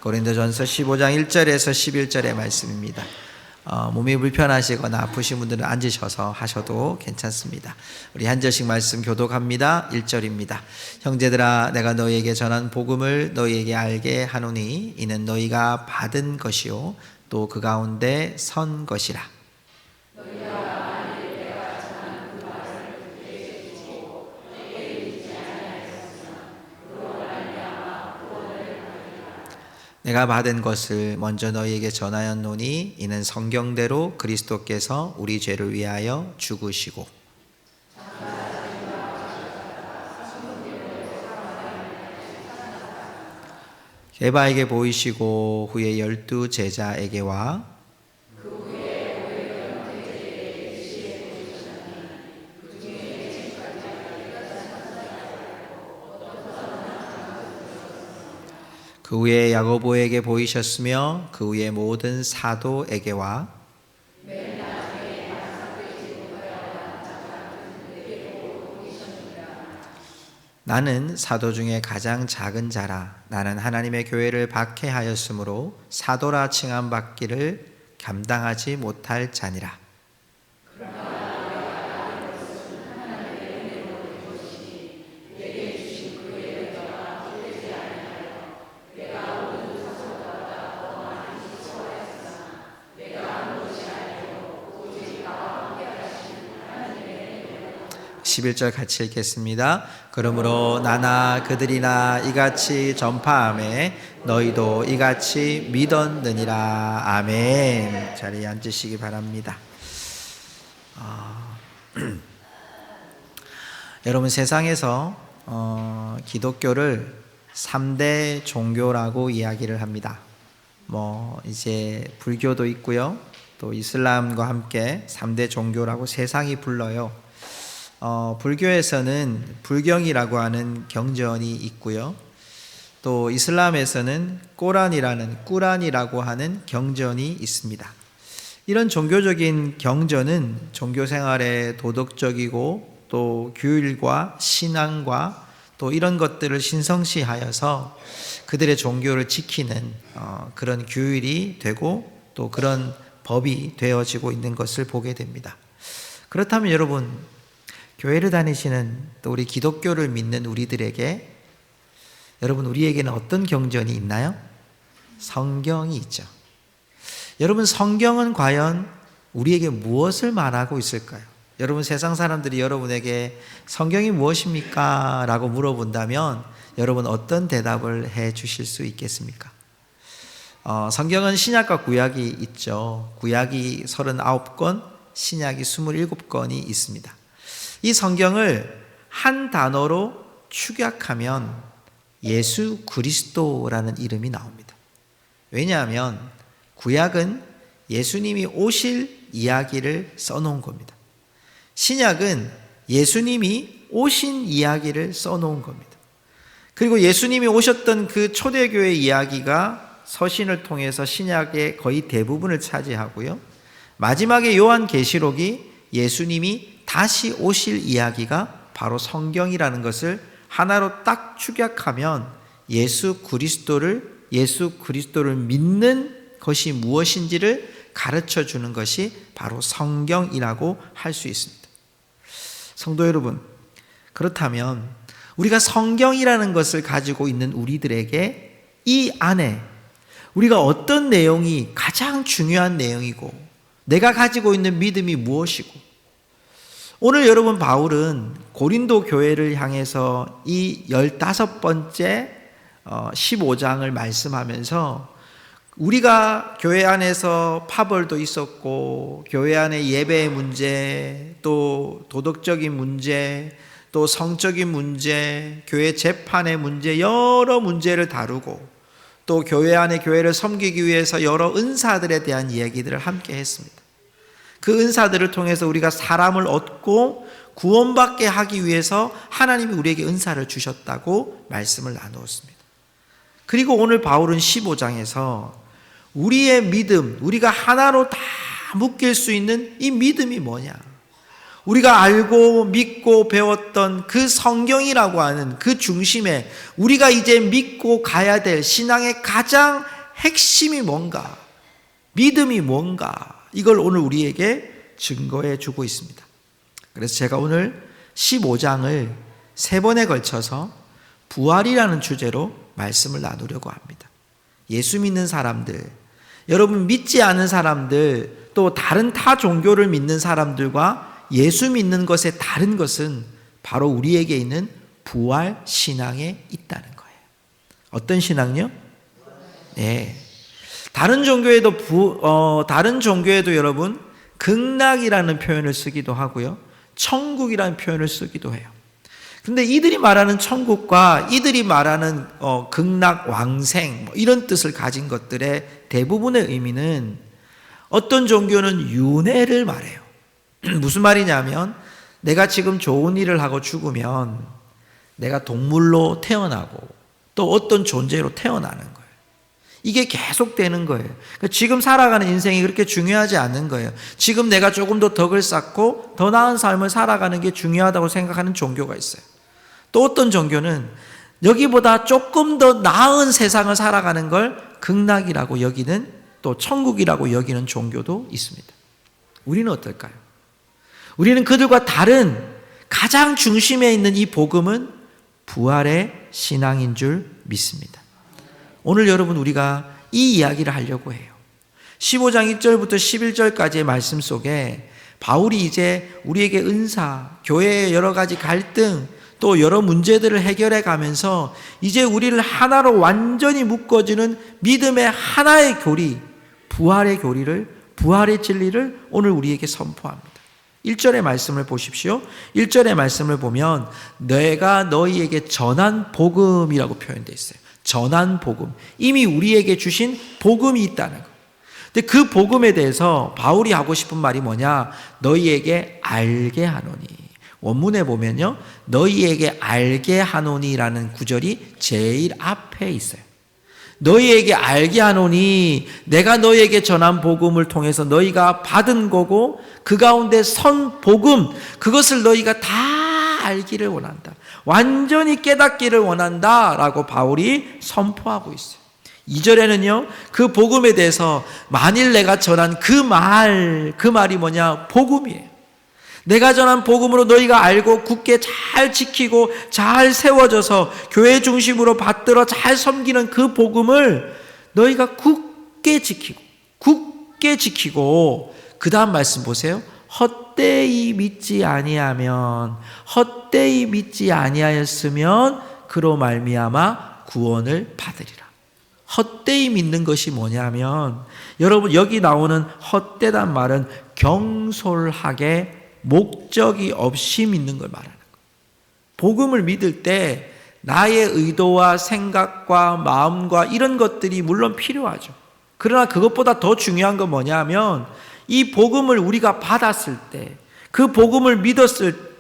고린도전서 15장 1절에서 11절의 말씀입니다. 몸이 불편하시거나 아프신 분들은 앉으셔서 하셔도 괜찮습니다. 우리 한 절씩 말씀 교독합니다. 1절입니다. 형제들아, 내가 너희에게 전한 복음을 너희에게 알게 하노니 이는 너희가 받은 것이요 또 그 가운데 선 것이라. 내가 받은 것을 먼저 너희에게 전하였노니 이는 성경대로 그리스도께서 우리 죄를 위하여 죽으시고 게바에게 보이시고 후에 12 제자에게와 그 후에 야고보에게 보이셨으며 그 후에 모든 사도에게와 나는 사도 중에 가장 작은 자라. 나는 하나님의 교회를 박해하였으므로 사도라 칭함 받기를 감당하지 못할 자니라. (11절) 같이 읽겠습니다. 그러므로 나나 그들이나 이같이 전파하매 너희도 이같이 믿었느니라. 아멘. 자리에 앉으시기 바랍니다. 여러분, 세상에서 기독교를 3대 종교라고 이야기를 합니다. 이제 불교도 있고요, 또 이슬람과 함께 3대 종교라고 세상이 불러요. 불교에서는 불경이라고 하는 경전이 있고요, 또 이슬람에서는 꾸란이라고 하는 경전이 있습니다. 이런 종교적인 경전은 종교 생활에 도덕적이고 또 규율과 신앙과 또 이런 것들을 신성시하여서 그들의 종교를 지키는 그런 규율이 되고 또 그런 법이 되어지고 있는 것을 보게 됩니다. 그렇다면 여러분, 교회를 다니시는 또 우리 기독교를 믿는 우리들에게 우리에게는 어떤 경전이 있나요? 성경이 있죠. 여러분, 성경은 과연 우리에게 무엇을 말하고 있을까요? 여러분, 세상 사람들이 여러분에게 성경이 무엇입니까? 라고 물어본다면 여러분 어떤 대답을 해 주실 수 있겠습니까? 성경은 신약과 구약이 있죠. 구약이 39권, 신약이 27권이 있습니다. 이 성경을 한 단어로 축약하면 예수 그리스도라는 이름이 나옵니다. 왜냐하면 구약은 예수님이 오실 이야기를 써놓은 겁니다. 신약은 예수님이 오신 이야기를 써놓은 겁니다. 그리고 예수님이 오셨던 그 초대교회 이야기가 서신을 통해서 신약의 거의 대부분을 차지하고요, 마지막에 요한계시록이 예수님이 다시 오실 이야기가 바로 성경이라는 것을 하나로 딱 축약하면 예수 그리스도를 믿는 것이 무엇인지를 가르쳐 주는 것이 바로 성경이라고 할 수 있습니다. 성도 여러분, 그렇다면 우리가 성경이라는 것을 가지고 있는 우리들에게 이 안에 우리가 어떤 내용이 가장 중요한 내용이고 내가 가지고 있는 믿음이 무엇이고, 오늘 여러분 바울은 고린도 교회를 향해서 이 15번째 15장을 말씀하면서 우리가 교회 안에서 파벌도 있었고 교회 안에 예배의 문제, 또 도덕적인 문제, 또 성적인 문제, 교회 재판의 문제, 여러 문제를 다루고 또 교회 안에 교회를 섬기기 위해서 여러 은사들에 대한 이야기들을 함께 했습니다. 그 은사들을 통해서 우리가 사람을 얻고 구원받게 하기 위해서 하나님이 우리에게 은사를 주셨다고 말씀을 나누었습니다. 그리고 오늘 바울은 15장에서 우리의 믿음, 우리가 하나로 다 묶일 수 있는 이 믿음이 뭐냐, 우리가 알고 믿고 배웠던 그 성경이라고 하는 그 중심에 우리가 이제 믿고 가야 될 신앙의 가장 핵심이 뭔가, 믿음이 뭔가, 이걸 오늘 우리에게 증거해 주고 있습니다. 그래서 제가 오늘 15장을 3번에 걸쳐서 부활이라는 주제로 말씀을 나누려고 합니다. 예수 믿는 사람들, 여러분 믿지 않은 사람들, 또 다른 타 종교를 믿는 사람들과 예수 믿는 것의 다른 것은 바로 우리에게 있는 부활 신앙에 있다는 거예요. 어떤 신앙요? 네. 다른 종교에도 여러분 극락이라는 표현을 쓰기도 하고요, 천국이라는 표현을 쓰기도 해요. 근데 이들이 말하는 천국과 이들이 말하는 극락, 왕생 이런 뜻을 가진 것들의 대부분의 의미는, 어떤 종교는 윤회를 말해요. 무슨 말이냐면 내가 지금 좋은 일을 하고 죽으면 내가 동물로 태어나고 또 어떤 존재로 태어나는 거예요. 이게 계속되는 거예요. 그러니까 지금 살아가는 인생이 그렇게 중요하지 않은 거예요. 지금 내가 조금 더 덕을 쌓고 더 나은 삶을 살아가는 게 중요하다고 생각하는 종교가 있어요. 또 어떤 종교는 여기보다 조금 더 나은 세상을 살아가는 걸 극락이라고 여기는, 또 천국이라고 여기는 종교도 있습니다. 우리는 어떨까요? 우리는 그들과 다른 가장 중심에 있는 이 복음은 부활의 신앙인 줄 믿습니다. 오늘 여러분 우리가 이 이야기를 하려고 해요. 15장 1절부터 11절까지의 말씀 속에 바울이 이제 우리에게 은사, 교회의 여러 가지 갈등, 또 여러 문제들을 해결해 가면서 이제 우리를 하나로 완전히 묶어주는 믿음의 하나의 교리, 부활의 교리를, 부활의 진리를 오늘 우리에게 선포합니다. 1절의 말씀을 보십시오. 1절의 말씀을 보면 내가 너희에게 전한 복음이라고 표현되어 있어요. 전한 복음, 이미 우리에게 주신 복음이 있다는 거. 근데 그 복음에 대해서 바울이 하고 싶은 말이 뭐냐? 너희에게 알게 하노니. 원문에 보면요, 너희에게 알게 하노니라는 구절이 제일 앞에 있어요. 너희에게 알게 하노니, 내가 너희에게 전한 복음을 통해서 너희가 받은 거고 그 가운데 선 복음, 그것을 너희가 다 알기를 원한다, 완전히 깨닫기를 원한다 라고 바울이 선포하고 있어요. 2절에는요 그 복음에 대해서 만일 내가 전한 그 말이 뭐냐? 복음이에요. 내가 전한 복음으로 너희가 알고 굳게 잘 지키고 잘 세워져서 교회 중심으로 받들어 잘 섬기는 그 복음을 너희가 굳게 지키고 그 다음 말씀 보세요. 헛되이 믿지 아니하였으면 그로 말미암아 구원을 받으리라. 헛되이 믿는 것이 뭐냐면, 여러분 여기 나오는 헛되단 말은 경솔하게 목적이 없이 믿는 걸 말하는 거예요. 복음을 믿을 때 나의 의도와 생각과 마음과 이런 것들이 물론 필요하죠. 그러나 그것보다 더 중요한 건 뭐냐면, 이 복음을 우리가 받았을 때, 그 복음을 믿었을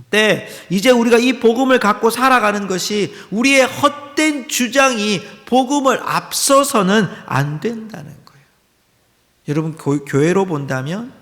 때 이제 우리가 이 복음을 갖고 살아가는 것이 우리의 헛된 주장이 복음을 앞서서는 안 된다는 거예요. 여러분 교회로 본다면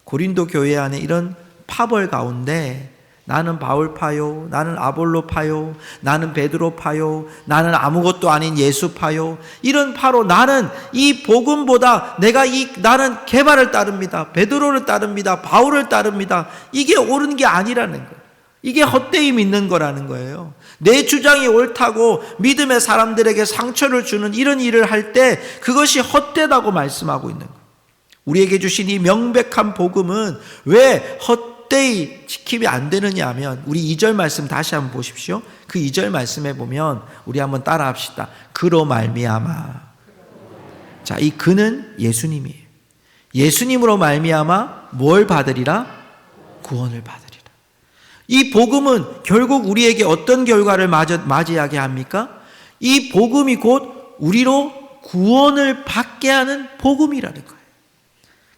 고린도 교회 안에 이런 파벌 가운데 나는 바울파요, 나는 아볼로파요, 나는 베드로파요, 나는 아무것도 아닌 예수파요, 이런 파로 나는 이 복음보다 나는 게바를 따릅니다, 베드로를 따릅니다, 바울을 따릅니다, 이게 옳은 게 아니라는 거예요. 이게 헛되이 믿는 거라는 거예요. 내 주장이 옳다고 믿음의 사람들에게 상처를 주는 이런 일을 할 때 그것이 헛되다고 말씀하고 있는 거예요. 우리에게 주신 이 명백한 복음은 왜 헛되이 지킴이 안 되느냐 하면, 우리 2절 말씀 다시 한번 보십시오. 그 2절 말씀에 보면 우리 한번 따라 합시다. 그로 말미암아. 자, 이 그는 예수님이에요. 예수님으로 말미암아 뭘 받으리라? 구원을 받으리라. 이 복음은 결국 우리에게 어떤 결과를 맞이하게 합니까? 이 복음이 곧 우리로 구원을 받게 하는 복음이라는 거예요.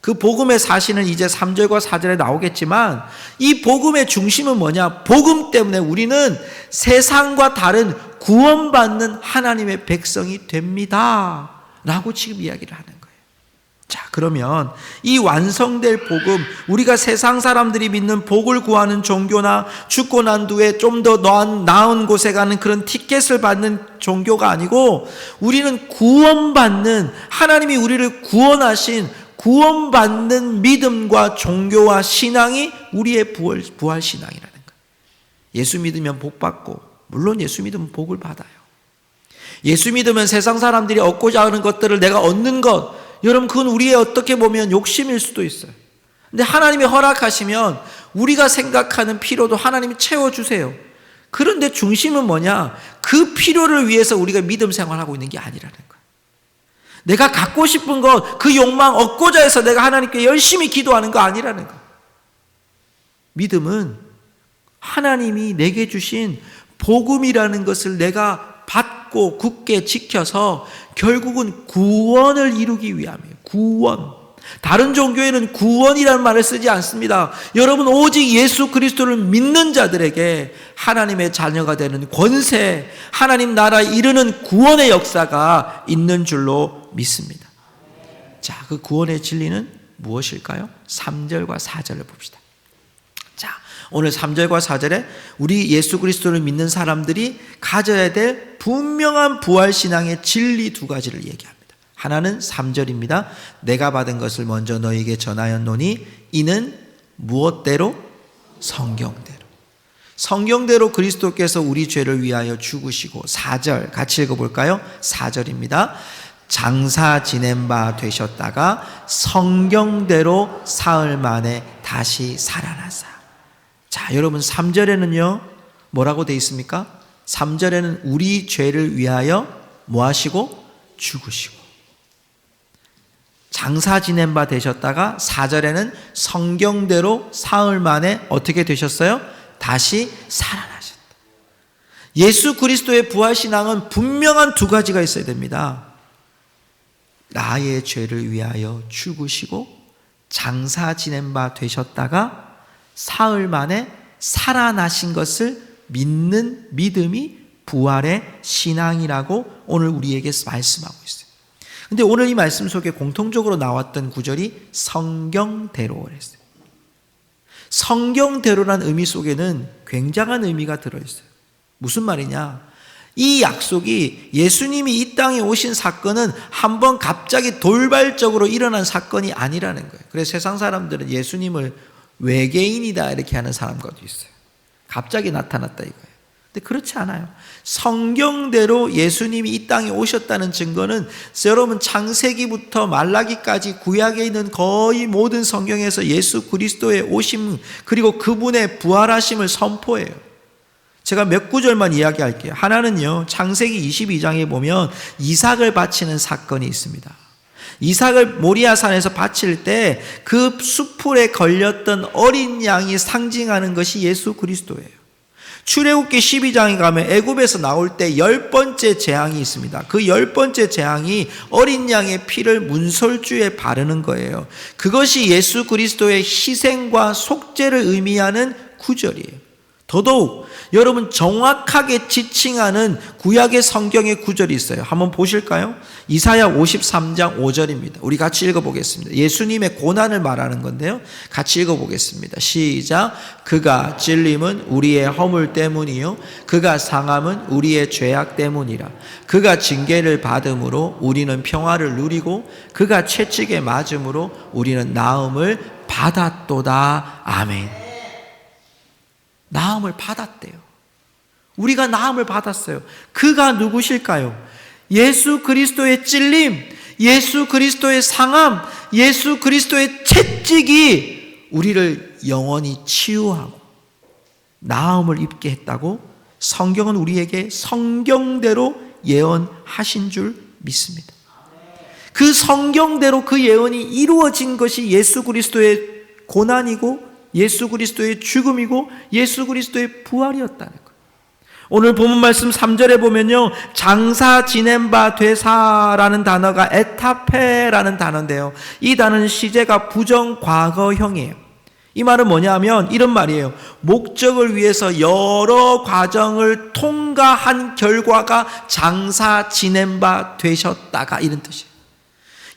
그 복음의 사실은 이제 3절과 4절에 나오겠지만, 이 복음의 중심은 뭐냐? 복음 때문에 우리는 세상과 다른 구원받는 하나님의 백성이 됩니다 라고 지금 이야기를 하는 거예요. 자, 그러면 이 완성될 복음, 우리가 세상 사람들이 믿는 복을 구하는 종교나 죽고 난 뒤에 좀 더 나은 곳에 가는 그런 티켓을 받는 종교가 아니고, 우리는 구원받는, 하나님이 우리를 구원하신 구원받는 믿음과 종교와 신앙이 우리의 부활 신앙이라는 거예요. 예수 믿으면 복 받고, 물론 예수 믿으면 복을 받아요. 예수 믿으면 세상 사람들이 얻고자 하는 것들을 내가 얻는 것, 여러분 그건 우리의 어떻게 보면 욕심일 수도 있어요. 근데 하나님이 허락하시면 우리가 생각하는 필요도 하나님이 채워주세요. 그런데 중심은 뭐냐? 그 필요를 위해서 우리가 믿음 생활하고 있는 게 아니라는 거예요. 내가 갖고 싶은 것, 그 욕망 얻고자 해서 내가 하나님께 열심히 기도하는 거 아니라는 거예요. 믿음은 하나님이 내게 주신 복음이라는 것을 내가 받고 굳게 지켜서 결국은 구원을 이루기 위함이에요. 구원. 다른 종교에는 구원이라는 말을 쓰지 않습니다. 여러분, 오직 예수 그리스도를 믿는 자들에게 하나님의 자녀가 되는 권세, 하나님 나라에 이르는 구원의 역사가 있는 줄로 믿습니다. 자, 그 구원의 진리는 무엇일까요? 3절과 4절을 봅시다. 자, 오늘 3절과 4절에 우리 예수 그리스도를 믿는 사람들이 가져야 될 분명한 부활신앙의 진리 두 가지를 얘기합니다. 하나는 3절입니다. 내가 받은 것을 먼저 너에게 전하였노니 이는 무엇대로? 성경대로. 성경대로 그리스도께서 우리 죄를 위하여 죽으시고, 4절 같이 읽어볼까요? 4절입니다. 장사 지낸 바 되셨다가 성경대로 사흘 만에 다시 살아나사. 자, 여러분 3절에는요 뭐라고 되어 있습니까? 3절에는 우리 죄를 위하여 뭐 하시고? 죽으시고. 장사 지낸 바 되셨다가 4절에는 성경대로 사흘 만에 어떻게 되셨어요? 다시 살아나셨다. 예수 그리스도의 부활신앙은 분명한 두 가지가 있어야 됩니다. 나의 죄를 위하여 죽으시고 장사 지낸 바 되셨다가 사흘 만에 살아나신 것을 믿는 믿음이 부활의 신앙이라고 오늘 우리에게 말씀하고 있어요. 근데 오늘 이 말씀 속에 공통적으로 나왔던 구절이 성경대로 그랬어요. 성경대로란 의미 속에는 굉장한 의미가 들어있어요. 무슨 말이냐? 이 약속이 예수님이 이 땅에 오신 사건은 한번 갑자기 돌발적으로 일어난 사건이 아니라는 거예요. 그래서 세상 사람들은 예수님을 외계인이다 이렇게 하는 사람과도 있어요. 갑자기 나타났다 이거예요. 근데 그렇지 않아요. 성경대로 예수님이 이 땅에 오셨다는 증거는 여러분 창세기부터 말라기까지 구약에 있는 거의 모든 성경에서 예수 그리스도의 오심 그리고 그분의 부활하심을 선포해요. 제가 몇 구절만 이야기할게요. 하나는요, 창세기 22장에 보면 이삭을 바치는 사건이 있습니다. 이삭을 모리아산에서 바칠 때 그 수풀에 걸렸던 어린 양이 상징하는 것이 예수 그리스도예요. 출애굽기 12장에 가면 애굽에서 나올 때 10번째 재앙이 있습니다. 그 10번째 재앙이 어린 양의 피를 문설주에 바르는 거예요. 그것이 예수 그리스도의 희생과 속죄를 의미하는 구절이에요. 더더욱 여러분 정확하게 지칭하는 구약의 성경의 구절이 있어요. 한번 보실까요? 이사야 53장 5절입니다. 우리 같이 읽어보겠습니다. 예수님의 고난을 말하는 건데요. 같이 읽어보겠습니다. 시작. 그가 찔림은 우리의 허물 때문이요 그가 상함은 우리의 죄악 때문이라. 그가 징계를 받음으로 우리는 평화를 누리고 그가 채찍에 맞음으로 우리는 나음을 받았도다. 아멘. 나음을 받았대요. 우리가 나음을 받았어요. 그가 누구실까요? 예수 그리스도의 찔림, 예수 그리스도의 상함, 예수 그리스도의 채찍이 우리를 영원히 치유하고 나음을 입게 했다고 성경은 우리에게 성경대로 예언하신 줄 믿습니다. 그 성경대로 그 예언이 이루어진 것이 예수 그리스도의 고난이고 예수 그리스도의 죽음이고 예수 그리스도의 부활이었다는 거예요. 오늘 본문 말씀 3절에 보면요, 장사 지낸 바 되사라는 단어가 에타페라는 단어인데요, 이 단어는 시제가 부정 과거형이에요. 이 말은 뭐냐면 이런 말이에요. 목적을 위해서 여러 과정을 통과한 결과가 장사 지낸 바 되셨다가 이런 뜻이에요.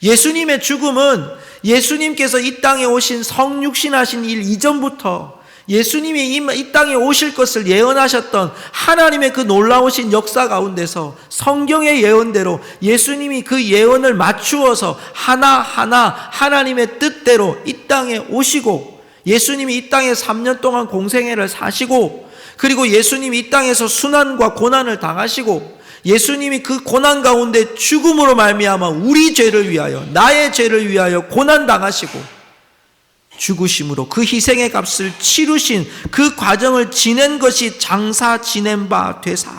예수님의 죽음은 예수님께서 이 땅에 오신 성육신하신 일 이전부터 예수님이 이 땅에 오실 것을 예언하셨던 하나님의 그 놀라우신 역사 가운데서 성경의 예언대로 예수님이 그 예언을 맞추어서 하나하나 하나님의 뜻대로 이 땅에 오시고, 예수님이 이 땅에 3년 동안 공생애를 사시고, 그리고 예수님이 이 땅에서 순환과 고난을 당하시고, 예수님이 그 고난 가운데 죽음으로 말미암아 우리 죄를 위하여, 나의 죄를 위하여 고난 당하시고 죽으심으로 그 희생의 값을 치르신 그 과정을 지낸 것이 장사 지낸 바 되사.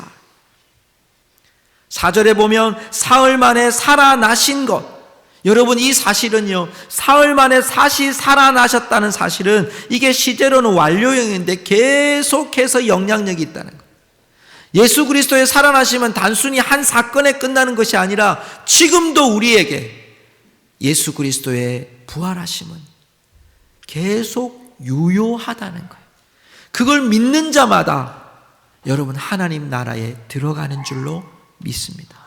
4절에 보면 사흘 만에 살아나신 것. 여러분, 이 사실은요, 사흘 만에 다시 살아나셨다는 사실은 이게 시제로는 완료형인데 계속해서 영향력이 있다는 것. 예수 그리스도의 살아나심은 단순히 한 사건에 끝나는 것이 아니라 지금도 우리에게 예수 그리스도의 부활하심은 계속 유효하다는 거예요. 그걸 믿는 자마다 여러분 하나님 나라에 들어가는 줄로 믿습니다.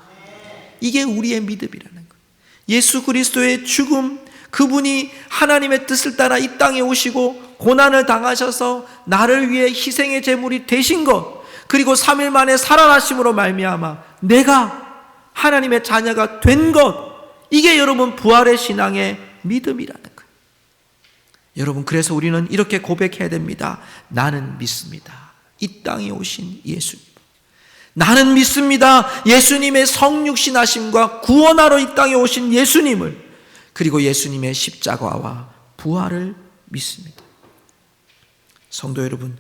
이게 우리의 믿음이라는 거예요. 예수 그리스도의 죽음, 그분이 하나님의 뜻을 따라 이 땅에 오시고 고난을 당하셔서 나를 위해 희생의 제물이 되신 것, 그리고 3일 만에 살아나심으로 말미암아 내가 하나님의 자녀가 된 것, 이게 여러분 부활의 신앙의 믿음이라는 거예요. 여러분, 그래서 우리는 이렇게 고백해야 됩니다. 나는 믿습니다. 이 땅에 오신 예수님. 나는 믿습니다. 예수님의 성육신하심과 구원하러 이 땅에 오신 예수님을, 그리고 예수님의 십자가와 부활을 믿습니다. 성도 여러분,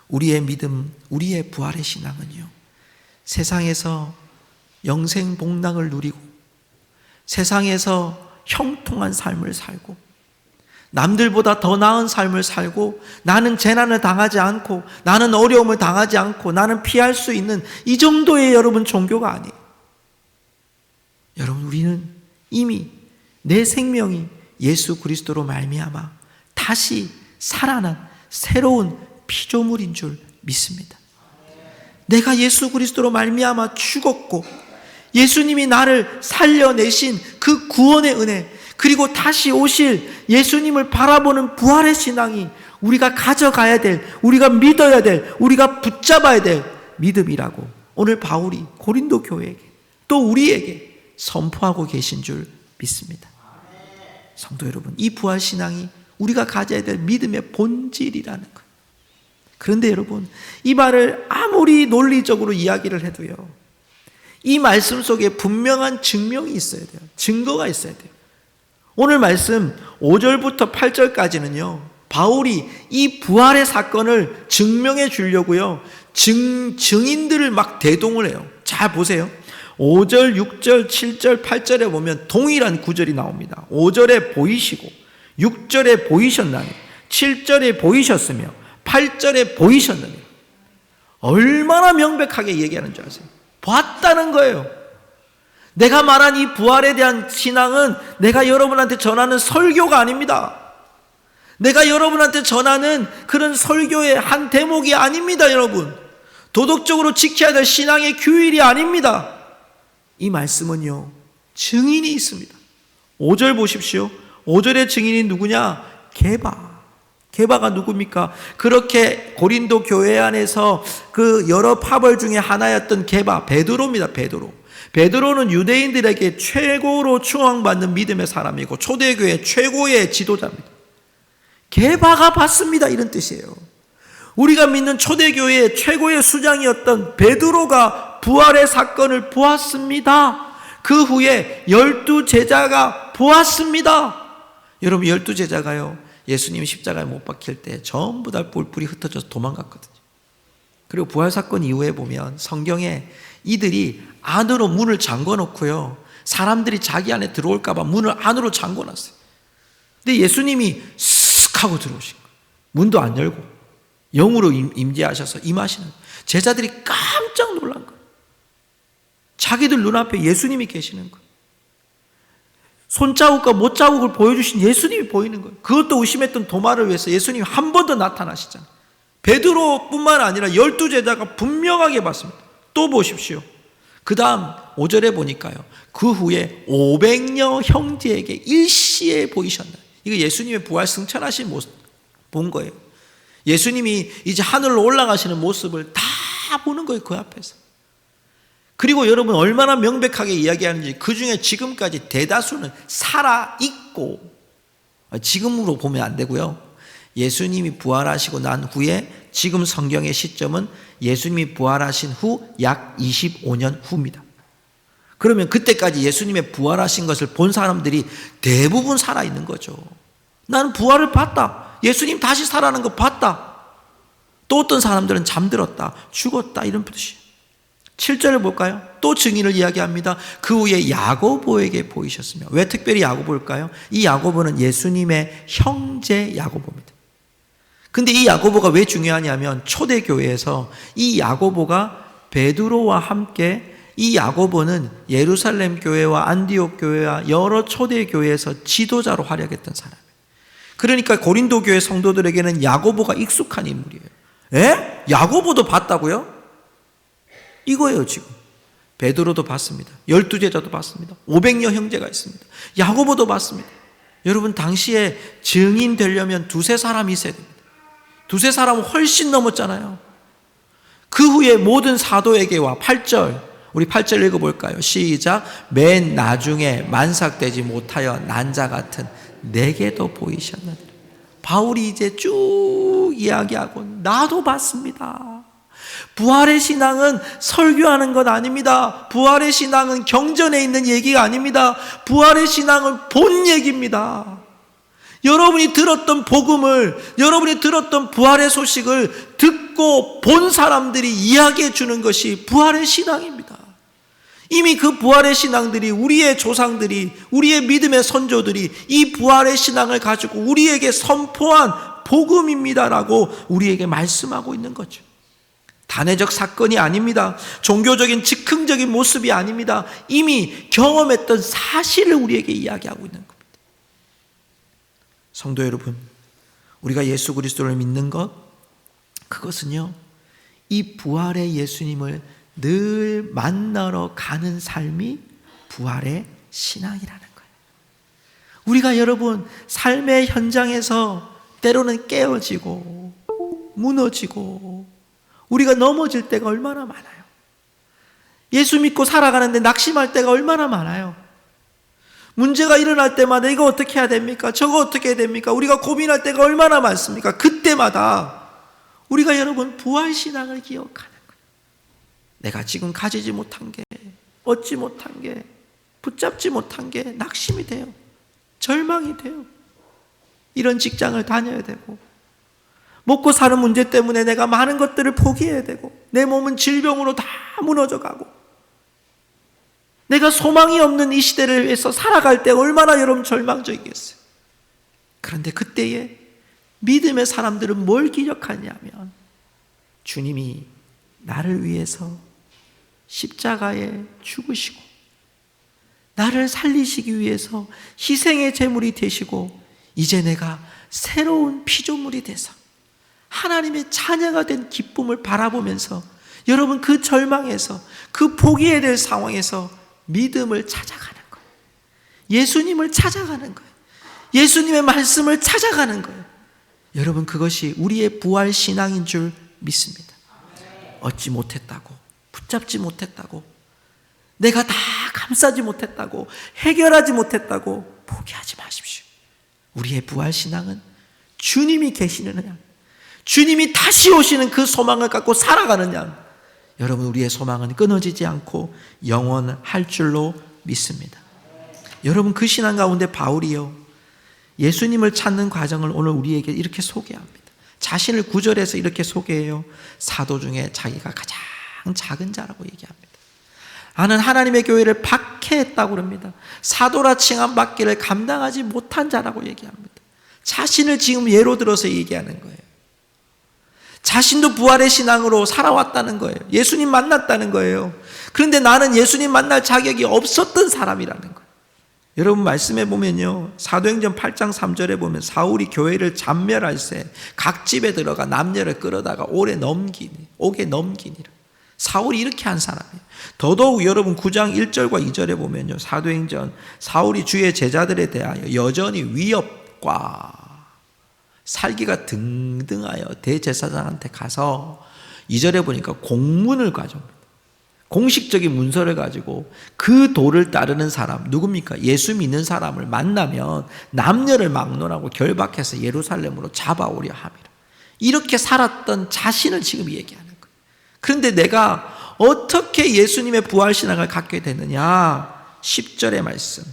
우리의 믿음, 우리의 부활의 신앙은요, 세상에서 영생복락을 누리고 세상에서 형통한 삶을 살고 남들보다 더 나은 삶을 살고 나는 재난을 당하지 않고 나는 어려움을 당하지 않고 나는 피할 수 있는 이 정도의 여러분 종교가 아니에요. 여러분, 우리는 이미 내 생명이 예수 그리스도로 말미암아 다시 살아난 새로운 피조물인 줄 믿습니다. 내가 예수 그리스도로 말미암아 죽었고 예수님이 나를 살려내신 그 구원의 은혜, 그리고 다시 오실 예수님을 바라보는 부활의 신앙이 우리가 가져가야 될, 우리가 믿어야 될, 우리가 붙잡아야 될 믿음이라고 오늘 바울이 고린도 교회에게 또 우리에게 선포하고 계신 줄 믿습니다. 성도 여러분, 이 부활 신앙이 우리가 가져야 될 믿음의 본질이라는 거예요. 그런데 여러분, 이 말을 아무리 논리적으로 이야기를 해도요, 이 말씀 속에 분명한 증명이 있어야 돼요. 증거가 있어야 돼요. 오늘 말씀 5절부터 8절까지는요, 바울이 이 부활의 사건을 증명해 주려고요, 증인들을 막 대동을 해요. 잘 보세요. 5절, 6절, 7절, 8절에 보면 동일한 구절이 나옵니다. 5절에 보이시고 6절에 보이셨나니 7절에 보이셨으며 8절에 보이셨느니. 얼마나 명백하게 얘기하는 줄 아세요? 봤다는 거예요. 내가 말한 이 부활에 대한 신앙은 내가 여러분한테 전하는 설교가 아닙니다. 내가 여러분한테 전하는 그런 설교의 한 대목이 아닙니다. 여러분, 도덕적으로 지켜야 될 신앙의 규율이 아닙니다. 이 말씀은요, 증인이 있습니다. 5절 보십시오. 5절의 증인이 누구냐? 게바가 누굽니까? 그렇게 고린도 교회 안에서 그 여러 파벌 중에 하나였던 게바, 베드로입니다. 베드로는 유대인들에게 최고로 추앙받는 믿음의 사람이고 초대교회 최고의 지도자입니다. 게바가 봤습니다, 이런 뜻이에요. 우리가 믿는 초대교회의 최고의 수장이었던 베드로가 부활의 사건을 보았습니다. 그 후에 12제자가 보았습니다. 여러분, 12제자가요, 예수님이 십자가에 못 박힐 때 전부 다 뿔뿔이 흩어져서 도망갔거든요. 그리고 부활 사건 이후에 보면 성경에 이들이 안으로 문을 잠궈 놓고요, 사람들이 자기 안에 들어올까 봐 문을 안으로 잠궈 놨어요. 근데 예수님이 쓱 하고 들어오신 거예요. 문도 안 열고 영으로 임재하셔서 임하시는 거예요. 제자들이 깜짝 놀란 거예요. 자기들 눈앞에 예수님이 계시는 거예요. 손자국과 못자국을 보여주신 예수님이 보이는 거예요. 그것도 의심했던 도마를 위해서 예수님이 한 번 더 나타나시잖아요. 베드로뿐만 아니라 12제자가 분명하게 봤습니다. 또 보십시오. 그 다음 5절에 보니까요, 그 후에 500여 형제에게 일시에 보이셨나. 이거 예수님의 부활 승천하신 모습 본 거예요. 예수님이 이제 하늘로 올라가시는 모습을 다 보는 거예요, 그 앞에서. 그리고 여러분 얼마나 명백하게 이야기하는지, 그 중에 지금까지 대다수는 살아있고, 지금으로 보면 안 되고요, 예수님이 부활하시고 난 후에 지금 성경의 시점은 예수님이 부활하신 후 약 25년 후입니다. 그러면 그때까지 예수님의 부활하신 것을 본 사람들이 대부분 살아있는 거죠. 나는 부활을 봤다, 예수님 다시 살아나는 거 봤다. 또 어떤 사람들은 잠들었다, 죽었다, 이런 뜻이에요. 7절을 볼까요? 또 증인을 이야기합니다. 그 후에 야고보에게 보이셨으며. 왜 특별히 야고보일까요? 이 야고보는 예수님의 형제 야고보입니다. 근데 이 야고보가 왜 중요하냐면, 초대교회에서 이 야고보가 베드로와 함께, 이 야고보는 예루살렘 교회와 안디옥 교회와 여러 초대교회에서 지도자로 활약했던 사람이에요. 그러니까 고린도 교회 성도들에게는 야고보가 익숙한 인물이에요. 에? 야고보도 봤다고요? 이거예요. 지금 베드로도 봤습니다. 12제자도 봤습니다. 500여 형제가 있습니다. 야고보도 봤습니다. 여러분, 당시에 증인 되려면 두세 사람이 있어야 됩니다. 두세 사람은 훨씬 넘었잖아요. 그 후에 모든 사도에게와 8절, 우리 8절 읽어볼까요? 시작. 맨 나중에 만삭되지 못하여 난 자 같은 내게도 보이셨느니라. 바울이 이제 쭉 이야기하고, 나도 봤습니다. 부활의 신앙은 설교하는 것 아닙니다. 부활의 신앙은 경전에 있는 얘기가 아닙니다. 부활의 신앙은 본 얘기입니다. 여러분이 들었던 복음을, 여러분이 들었던 부활의 소식을 듣고 본 사람들이 이야기해 주는 것이 부활의 신앙입니다. 이미 그 부활의 신앙들이, 우리의 조상들이, 우리의 믿음의 선조들이 이 부활의 신앙을 가지고 우리에게 선포한 복음입니다라고 우리에게 말씀하고 있는 거죠. 단회적 사건이 아닙니다. 종교적인 즉흥적인 모습이 아닙니다. 이미 경험했던 사실을 우리에게 이야기하고 있는 겁니다. 성도 여러분, 우리가 예수 그리스도를 믿는 것, 그것은요, 이 부활의 예수님을 늘 만나러 가는 삶이 부활의 신앙이라는 거예요. 우리가 여러분 삶의 현장에서 때로는 깨어지고 무너지고 우리가 넘어질 때가 얼마나 많아요. 예수 믿고 살아가는데 낙심할 때가 얼마나 많아요. 문제가 일어날 때마다 이거 어떻게 해야 됩니까? 저거 어떻게 해야 됩니까? 우리가 고민할 때가 얼마나 많습니까? 그때마다 우리가 여러분 부활신앙을 기억하는 거예요. 내가 지금 가지지 못한 게, 얻지 못한 게, 붙잡지 못한 게 낙심이 돼요. 절망이 돼요. 이런 직장을 다녀야 되고, 먹고 사는 문제 때문에 내가 많은 것들을 포기해야 되고, 내 몸은 질병으로 다 무너져가고, 내가 소망이 없는 이 시대를 위해서 살아갈 때 얼마나 여러분 절망적이겠어요. 그런데 그때에 믿음의 사람들은 뭘 기억하냐면, 주님이 나를 위해서 십자가에 죽으시고 나를 살리시기 위해서 희생의 제물이 되시고, 이제 내가 새로운 피조물이 돼서 하나님의 자녀가 된 기쁨을 바라보면서, 여러분 그 절망에서, 그 포기해야 될 상황에서 믿음을 찾아가는 거예요. 예수님을 찾아가는 거예요. 예수님의 말씀을 찾아가는 거예요. 여러분, 그것이 우리의 부활 신앙인 줄 믿습니다. 얻지 못했다고, 붙잡지 못했다고, 내가 다 감싸지 못했다고, 해결하지 못했다고 포기하지 마십시오. 우리의 부활 신앙은 주님이 계시는 한, 주님이 다시 오시는 그 소망을 갖고 살아가는 한, 여러분 우리의 소망은 끊어지지 않고 영원할 줄로 믿습니다. 여러분, 그 신앙 가운데 바울이요, 예수님을 찾는 과정을 오늘 우리에게 이렇게 소개합니다. 자신을 9절에서 이렇게 소개해요. 사도 중에 자기가 가장 작은 자라고 얘기합니다. 나는 하나님의 교회를 박해했다고 그럽니다. 사도라 칭함받기를 감당하지 못한 자라고 얘기합니다. 자신을 지금 예로 들어서 얘기하는 거예요. 자신도 부활의 신앙으로 살아왔다는 거예요. 예수님 만났다는 거예요. 그런데 나는 예수님 만날 자격이 없었던 사람이라는 거예요. 여러분 말씀해 보면요, 사도행전 8장 3절에 보면 사울이 교회를 잔멸할세 각 집에 들어가 남녀를 끌어다가 옥에 넘기니라. 사울이 이렇게 한 사람이에요. 더더욱 여러분 9장 1절과 2절에 보면요, 사도행전 사울이 주의 제자들에 대하여 여전히 위협과 살기가 등등하여 대제사장한테 가서 2절에 보니까 공문을 가져옵니다. 공식적인 문서를 가지고 그 도를 따르는 사람, 누굽니까? 예수 믿는 사람을 만나면 남녀를 막론하고 결박해서 예루살렘으로 잡아오려 함이라. 이렇게 살았던 자신을 지금 얘기하는 거예요. 그런데 내가 어떻게 예수님의 부활신앙을 갖게 됐느냐? 10절의 말씀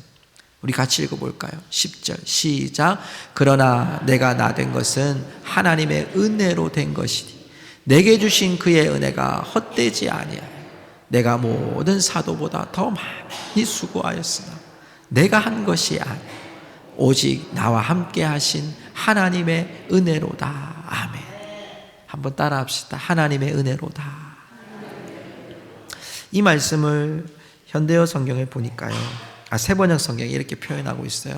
우리 같이 읽어볼까요? 10절 시작. 그러나 내가 나 된 것은 하나님의 은혜로 된 것이니 내게 주신 그의 은혜가 헛되지 아니하여 내가 모든 사도보다 더 많이 수고하였으나 내가 한 것이 아니라 오직 나와 함께 하신 하나님의 은혜로다. 아멘. 한번 따라 합시다. 하나님의 은혜로다. 이 말씀을 현대어 성경에 보니까요, 세번역 성경이 이렇게 표현하고 있어요.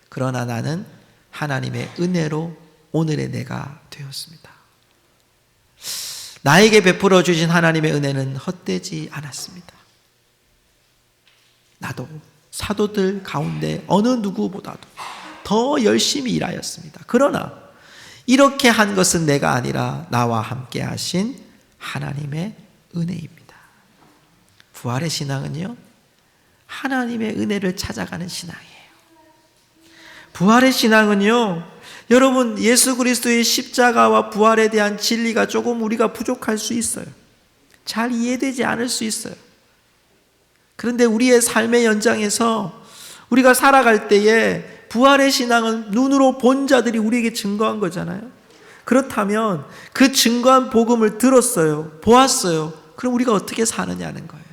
그러나 나는 하나님의 은혜로 오늘의 내가 되었습니다. 나에게 베풀어 주신 하나님의 은혜는 헛되지 않았습니다. 나도 사도들 가운데 어느 누구보다도 더 열심히 일하였습니다. 그러나 이렇게 한 것은 내가 아니라 나와 함께 하신 하나님의 은혜입니다. 부활의 신앙은요, 하나님의 은혜를 찾아가는 신앙이에요. 부활의 신앙은요, 여러분 예수 그리스도의 십자가와 부활에 대한 진리가 조금 우리가 부족할 수 있어요. 잘 이해되지 않을 수 있어요. 그런데 우리의 삶의 연장에서 우리가 살아갈 때에 부활의 신앙은 눈으로 본 자들이 우리에게 증거한 거잖아요. 그렇다면 그 증거한 복음을 들었어요, 보았어요. 그럼 우리가 어떻게 사느냐는 거예요.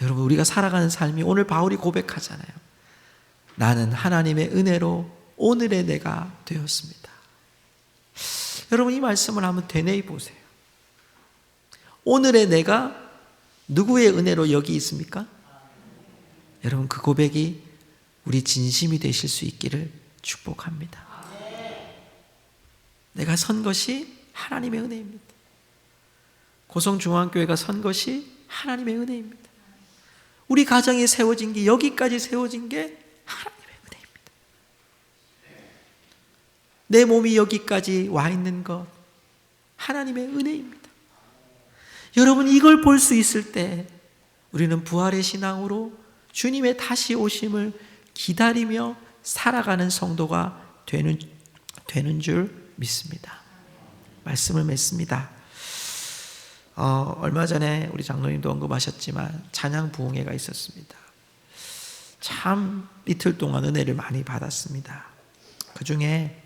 여러분, 우리가 살아가는 삶이 오늘 바울이 고백하잖아요. 나는 하나님의 은혜로 오늘의 내가 되었습니다. 여러분, 이 말씀을 한번 되뇌이 보세요. 오늘의 내가 누구의 은혜로 여기 있습니까? 여러분, 그 고백이 우리 진심이 되실 수 있기를 축복합니다. 내가 선 것이 하나님의 은혜입니다. 고성중앙교회가 선 것이 하나님의 은혜입니다. 우리 가정이 세워진 게, 여기까지 세워진 게 하나님의 은혜입니다. 내 몸이 여기까지 와 있는 것 하나님의 은혜입니다. 여러분, 이걸 볼 수 있을 때 우리는 부활의 신앙으로 주님의 다시 오심을 기다리며 살아가는 성도가 되는 줄 믿습니다. 말씀을 맺습니다. 얼마 전에 우리 장로님도 언급하셨지만 찬양 부흥회가 있었습니다. 참 이틀 동안 은혜를 많이 받았습니다. 그 중에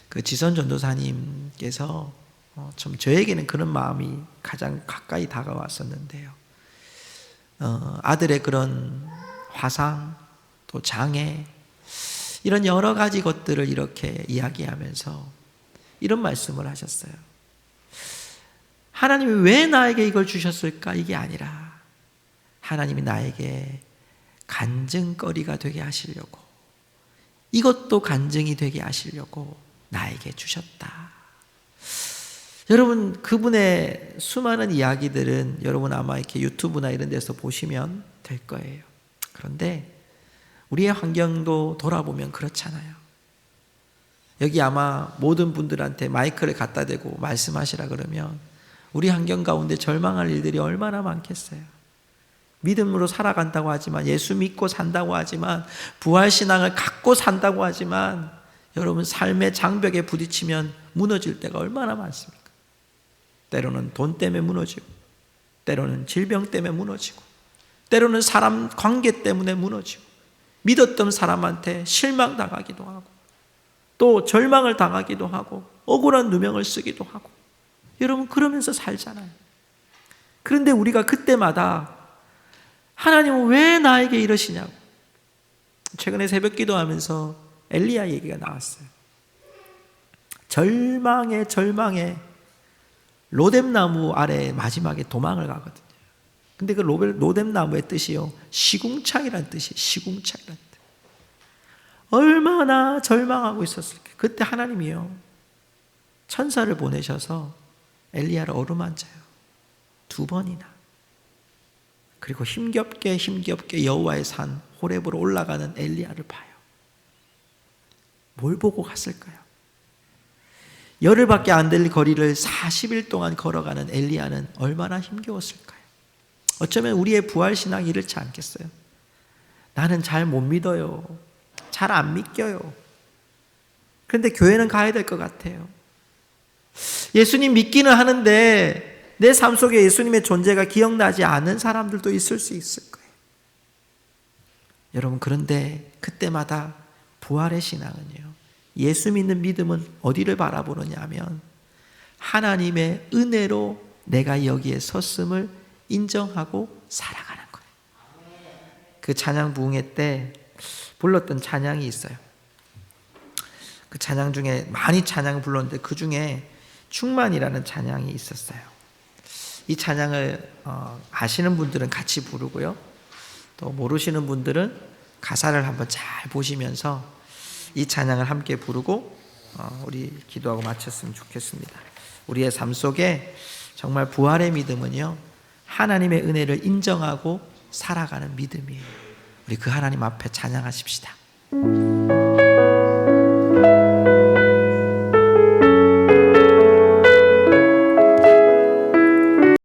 그 지선 전도사님께서 좀 저에게는 그런 마음이 가장 가까이 다가왔었는데요. 아들의 그런 화상, 또 장애, 이런 여러 가지 것들을 이렇게 이야기하면서 이런 말씀을 하셨어요. 하나님이 왜 나에게 이걸 주셨을까? 이게 아니라 하나님이 나에게 간증거리가 되게 하시려고, 이것도 간증이 되게 하시려고 나에게 주셨다. 여러분, 그분의 수많은 이야기들은 여러분 아마 이렇게 유튜브나 이런 데서 보시면 될 거예요. 그런데 우리의 환경도 돌아보면 그렇잖아요. 여기 아마 모든 분들한테 마이크를 갖다 대고 말씀하시라 그러면 우리 환경 가운데 절망할 일들이 얼마나 많겠어요. 믿음으로 살아간다고 하지만, 예수 믿고 산다고 하지만, 부활신앙을 갖고 산다고 하지만, 여러분 삶의 장벽에 부딪히면 무너질 때가 얼마나 많습니까? 때로는 돈 때문에 무너지고, 때로는 질병 때문에 무너지고, 때로는 사람 관계 때문에 무너지고, 믿었던 사람한테 실망당하기도 하고, 또 절망을 당하기도 하고, 억울한 누명을 쓰기도 하고, 여러분 그러면서 살잖아요. 그런데 우리가 그때마다 하나님은 왜 나에게 이러시냐고. 최근에 새벽 기도하면서 엘리야 얘기가 나왔어요. 절망에 로뎀나무 아래 마지막에 도망을 가거든요. 근데 그 로뎀나무의 뜻이요, 시궁창이라는 뜻이에요. 시궁창이라는 뜻. 얼마나 절망하고 있었을까. 그때 하나님이요, 천사를 보내셔서 엘리야를 어루만져요. 2번이나. 그리고 힘겹게 여호와의 산 호렙으로 올라가는 엘리야를 봐요. 뭘 보고 갔을까요? 열흘밖에 안 될 거리를 40일 동안 걸어가는 엘리야는 얼마나 힘겨웠을까요? 어쩌면 우리의 부활신앙이 이렇지 않겠어요? 나는 잘 못 믿어요. 잘 안 믿겨요. 그런데 교회는 가야 될 것 같아요. 예수님 믿기는 하는데 내 삶 속에 예수님의 존재가 기억나지 않는 사람들도 있을 수 있을 거예요. 여러분, 그런데 그때마다 부활의 신앙은요, 예수 믿는 믿음은 어디를 바라보느냐 하면 하나님의 은혜로 내가 여기에 섰음을 인정하고 살아가는 거예요. 그 찬양 부흥회 때 불렀던 찬양이 있어요. 그 찬양 중에 많이 찬양을 불렀는데 그 중에 충만이라는 찬양이 있었어요. 이 찬양을 아시는 분들은 같이 부르고요, 또 모르시는 분들은 가사를 한번 잘 보시면서 이 찬양을 함께 부르고 우리 기도하고 마쳤으면 좋겠습니다. 우리의 삶 속에 정말 부활의 믿음은요, 하나님의 은혜를 인정하고 살아가는 믿음이에요. 우리 그 하나님 앞에 찬양하십시다.